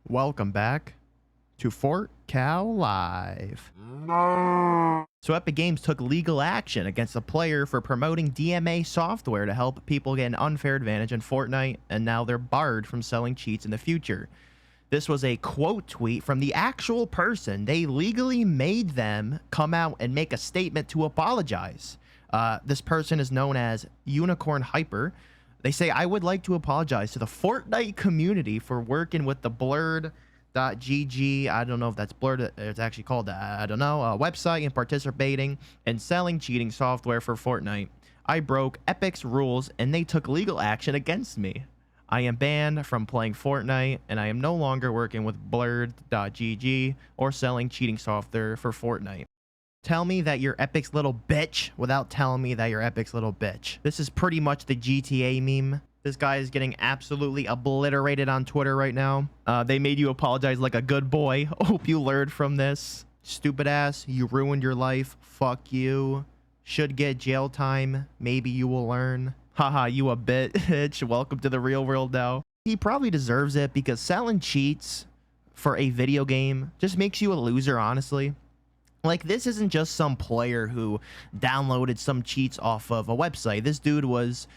Welcome back to Fort Cal Live. So Epic Games took legal action against a player for promoting DMA software to help people get an unfair advantage in Fortnite, and now they're barred from selling cheats in the future. This was a quote tweet from the actual person. They legally made them come out and make a statement to apologize. This person is known as Unicorn Hyper. They say, I would like to apologize to the Fortnite community for working with the blurred.gg. I don't know if that's blurred. It's actually called that. I don't know. A website and participating and selling cheating software for Fortnite. I broke Epic's rules and they took legal action against me. I am banned from playing Fortnite and I am no longer working with blurred.gg or selling cheating software for Fortnite. Tell me that you're Epic's little bitch without telling me that you're Epic's little bitch. This is pretty much the GTA meme. This guy is getting absolutely obliterated on Twitter right now. They made you apologize like a good boy. Hope you learned from this. Stupid ass, you ruined your life. Fuck you. Should get jail time. Maybe you will learn. Haha, you a bitch. Welcome to the real world now. He probably deserves it because selling cheats for a video game just makes you a loser, honestly. Like, this isn't just some player who downloaded some cheats off of a website. This dude was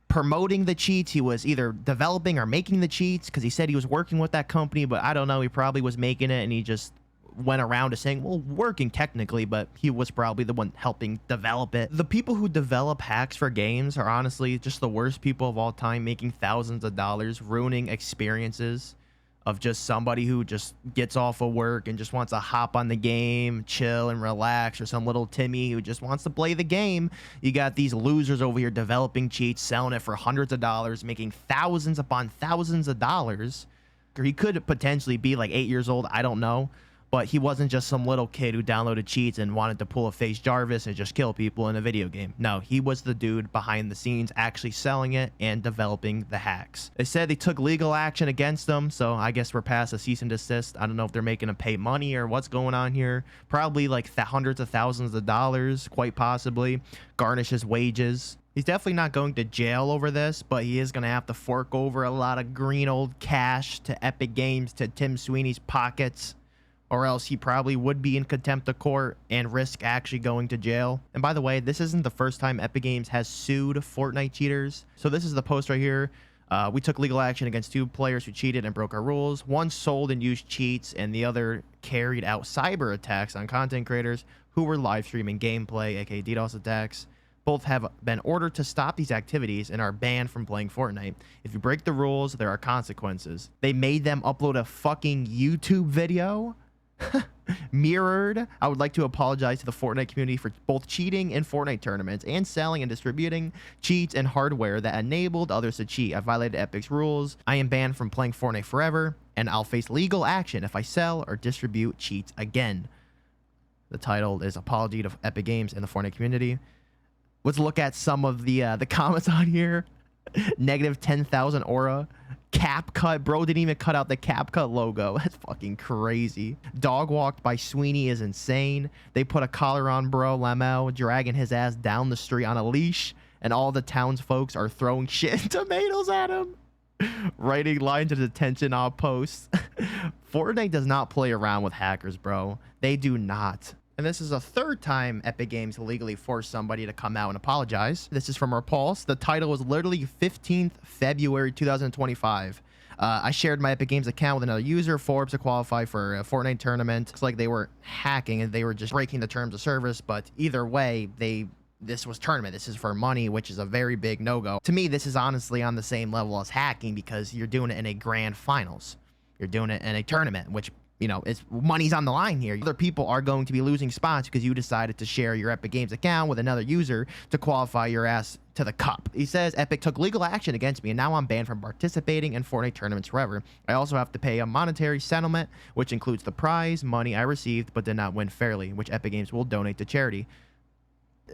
promoting the cheats. He was either developing or making the cheats because he said he was working with that company, but I don't know. He probably was making it and he just went around to saying, well, working technically, but he was probably the one helping develop it. The people who develop hacks for games are honestly just the worst people of all time, making thousands of dollars, ruining experiences of just somebody who just gets off of work and just wants to hop on the game, chill and relax, or some little Timmy who just wants to play the game. You got these losers over here developing cheats, selling it for hundreds of dollars, making thousands upon thousands of dollars. Or he could potentially be like 8 years old, I don't know. But he wasn't just some little kid who downloaded cheats and wanted to pull a face Jarvis and just kill people in a video game. No, he was the dude behind the scenes actually selling it and developing the hacks. They said they took legal action against them, so I guess we're past a cease and desist. I don't know if they're making him pay money or what's going on here. Probably like hundreds of thousands of dollars, quite possibly. Garnish his wages. He's definitely not going to jail over this, but he is going to have to fork over a lot of green old cash to Epic Games, to Tim Sweeney's pockets. Or else he probably would be in contempt of court and risk actually going to jail. And by the way, this isn't the first time Epic Games has sued Fortnite cheaters. So this is the post right here. We took legal action against 2 players who cheated and broke our rules. One sold and used cheats, and the other carried out cyber attacks on content creators who were live streaming gameplay, aka DDoS attacks. Both have been ordered to stop these activities and are banned from playing Fortnite. If you break the rules, there are consequences. They made them upload a fucking YouTube video. Mirrored. I would like to apologize to the Fortnite community for both cheating in Fortnite tournaments and selling and distributing cheats and hardware that enabled others to cheat. I violated Epic's rules. I am banned from playing Fortnite forever, and I'll face legal action if I sell or distribute cheats again. The title is Apology to Epic Games and the Fortnite community. Let's look at some of the comments on here. Negative 10,000 aura. Cap cut. Bro didn't even cut out the cap cut logo. That's fucking crazy. Dog walked by Sweeney is insane. They put a collar on bro Lamau, dragging his ass down the street on a leash, and all the townsfolk are throwing shit and tomatoes at him. Writing lines of detention on posts. Fortnite does not play around with hackers, bro. They do not. And this is a third time Epic Games legally forced somebody to come out and apologize. This is from our Pulse. The title was literally 15th February 2025. I shared my Epic Games account with another user, Forbes, to qualify for a Fortnite tournament. It's like they were hacking and they were just breaking the terms of service. But either way, this was tournament. This is for money, which is a very big no-go. To me, this is honestly on the same level as hacking because you're doing it in a grand finals. You're doing it in a tournament, which, you know, it's money's on the line here. Other people are going to be losing spots because you decided to share your Epic Games account with another user to qualify your ass to the cup. He says, Epic took legal action against me and now I'm banned from participating in Fortnite tournaments forever. I also have to pay a monetary settlement, which includes the prize money I received but did not win fairly, which Epic Games will donate to charity.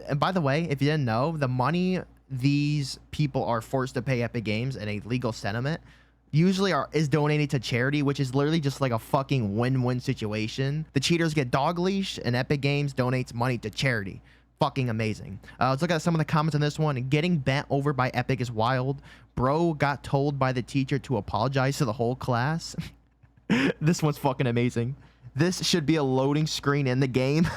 And by the way, if you didn't know, the money these people are forced to pay Epic Games in a legal settlement usually is donated to charity, which is literally just like a fucking win-win situation. The cheaters get dog leash and Epic Games donates money to charity. Fucking amazing. Let's look at some of the comments on this one. Getting bent over by Epic is wild. Bro got told by the teacher to apologize to the whole class. This one's fucking amazing. This should be a loading screen in the game.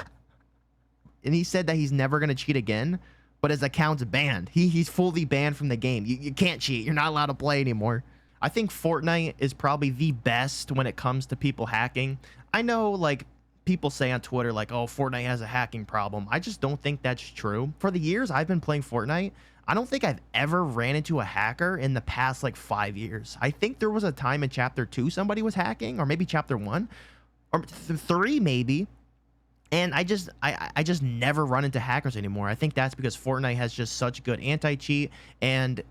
And he said that he's never going to cheat again, but his account's banned. He's fully banned from the game. You can't cheat. You're not allowed to play anymore. I think Fortnite is probably the best when it comes to people hacking. I know, like, people say on Twitter, like, oh, Fortnite has a hacking problem. I just don't think that's true. For the years I've been playing Fortnite, I don't think I've ever ran into a hacker in the past, like, 5 years. I think there was a time in Chapter 2 somebody was hacking, or maybe Chapter 1, or 3 maybe. And I just never run into hackers anymore. I think that's because Fortnite has just such good anti-cheat, and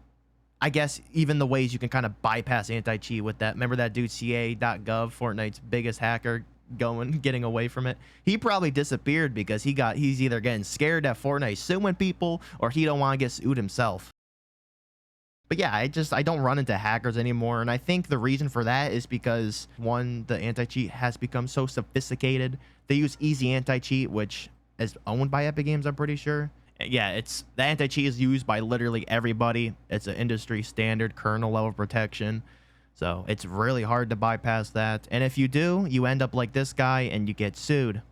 I guess even the ways you can kind of bypass anti-cheat with that. Remember that dude CA.gov, Fortnite's biggest hacker, getting away from it? He probably disappeared because he's either getting scared that Fortnite's suing people, or he don't want to get sued himself. But yeah, I don't run into hackers anymore, and I think the reason for that is because, one, the anti-cheat has become so sophisticated. They use easy anti-cheat, which is owned by Epic Games, I'm pretty sure. Yeah, the anti-cheat is used by literally everybody. It's an industry standard kernel level protection, so it's really hard to bypass that. And if you do, you end up like this guy and you get sued.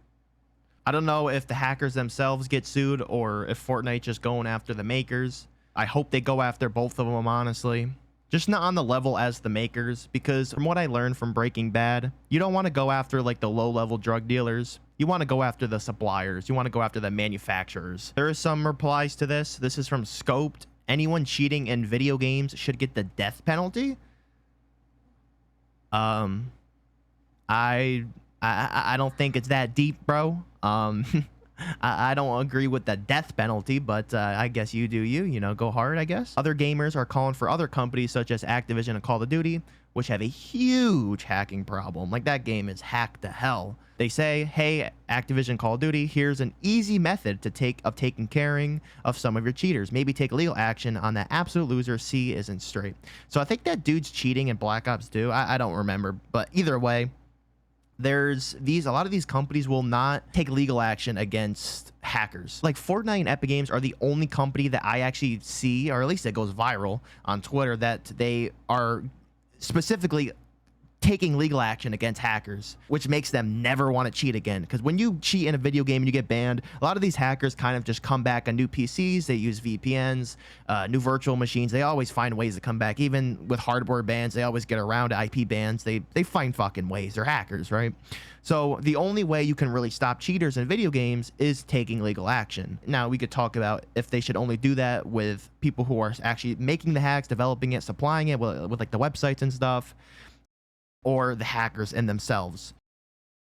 I don't know if the hackers themselves get sued or if Fortnite just going after the makers. I hope they go after both of them, honestly. Just not on the level as the makers, because from what I learned from Breaking Bad, you don't want to go after like the low-level drug dealers. You want to go after the suppliers. You want to go after the manufacturers. There are some replies to this. This is from Scoped. Anyone cheating in video games should get the death penalty. I don't think it's that deep, bro. I don't agree with the death penalty, but I guess you do you know, go hard, I guess. Other gamers are calling for other companies such as Activision and Call of Duty, which have a huge hacking problem. Like, that game is hacked to hell. They say, hey, Activision, Call of Duty, here's an easy method taking care of some of your cheaters. Maybe take legal action on that absolute loser C isn't straight. So I think that dude's cheating in Black Ops 2. I don't remember, but either way, there's a lot of these companies will not take legal action against hackers. Like, Fortnite and Epic Games are the only company that I actually see, or at least it goes viral on Twitter, that they are specifically taking legal action against hackers, which makes them never want to cheat again. Because when you cheat in a video game and you get banned, a lot of these hackers kind of just come back on new PCs. They use VPNs, new virtual machines. They always find ways to come back. Even with hardware bans, they always get around IP bans. They find fucking ways. They're hackers, right? So the only way you can really stop cheaters in video games is taking legal action. Now, we could talk about if they should only do that with people who are actually making the hacks, developing it, supplying it with like the websites and stuff, or the hackers in themselves.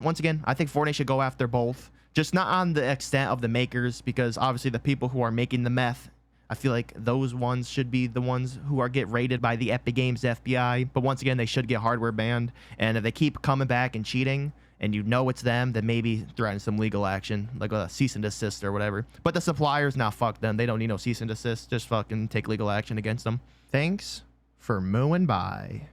Once again, I think Fortnite should go after both, just not on the extent of the makers, because obviously the people who are making the meth, I feel like those ones should be the ones who are get raided by the Epic Games FBI. But once again, they should get hardware banned. And if they keep coming back and cheating, and you know it's them, then maybe threaten some legal action, like a cease and desist or whatever. But the suppliers, now fuck them. They don't need no cease and desist. Just fucking take legal action against them. Thanks for mooing by.